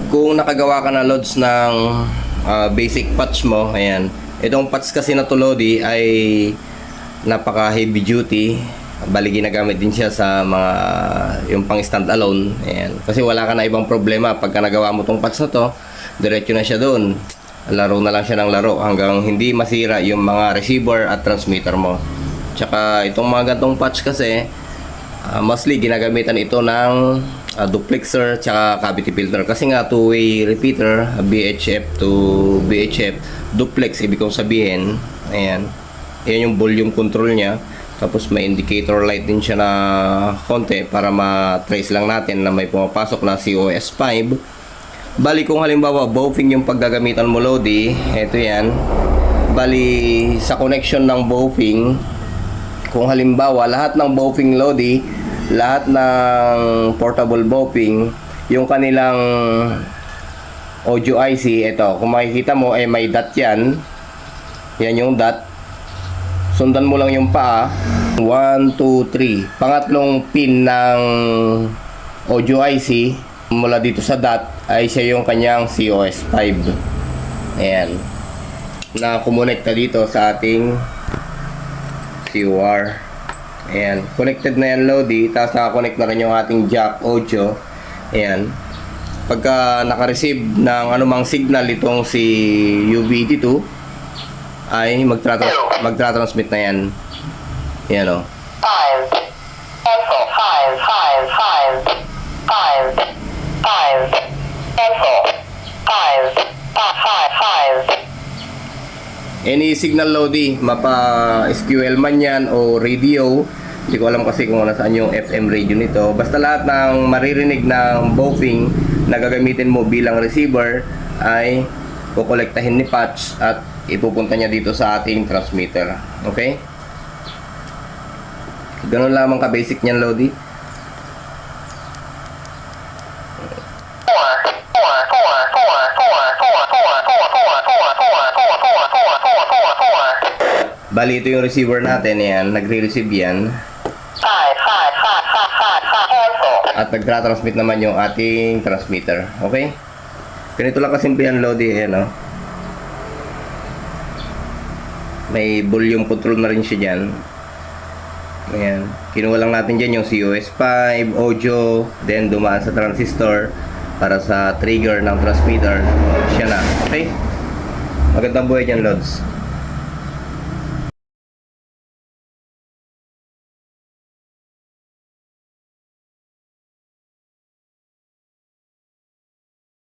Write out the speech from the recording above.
Kung nakagawa ka na loads ng basic patch mo, ayan. Itong patch kasi na to Lodi ay napaka heavy duty. Bali ginagamit din siya sa mga yung pang stand alone. Ayan. Kasi wala ka na ibang problema pagka nagawa mo tong patch na to, diretso na siya doon. Laro na lang siya ng laro hanggang hindi masira yung mga receiver at transmitter mo. Tsaka itong mga gantong patch kasi mostly ginagamitan ito ng duplexer tsaka cavity filter kasi nga two-way repeater BHF to BHF duplex ibig kong sabihin. Ayan, yan yung volume control niya, tapos may indicator light din siya na konti para ma-trace lang natin na may pumapasok na COS5. Bali kung halimbawa bowfing yung paggagamitan mo Lodi, eto yan. Bali sa connection ng bowfing, kung halimbawa lahat ng bowfing Lodi, lahat ng portable bowfing, yung kanilang audio IC, ito, kung makikita mo ay may dot yan. Yan yung dot. Sundan mo lang yung paa. 1, 2, 3. Pangatlong pin ng audio IC mula dito sa dot ay siya yung kanyang COS5. Ayan. Na kumonekta dito sa ating COR. Ayan, connected na yan Lodi, tapos nakakonect na rin yung ating jack audio. Ayan, pagka naka-receive ng anumang signal itong si UV82 ay magtra-transmit na yan. Ayan o. 5 pencil 5 5 5 5 5 pencil 5 5 5. Any signal Lodi, mapa SQL man yan o radio, hindi ko alam kasi kung nasaan yung FM radio nito. Basta lahat ng maririnig ng bowfing na gagamitin mo bilang receiver ay kukolektahin ni Patch at ipupunta niya dito sa ating transmitter. Okay? Ganun lamang ka-basic niyan Lodi. Bali ito yung receiver natin, yan, nagre-receive yan. At nagtra-transmit naman yung ating transmitter. Okay? Ganito lang kasimple yan Lodi, ayan o. May volume control na rin siya dyan. Ayan. Kinuha lang natin dyan yung COS5, audio, then dumaan sa transistor para sa trigger ng transmitter. Siya na. Okay? Magandang buhay dyan Lods.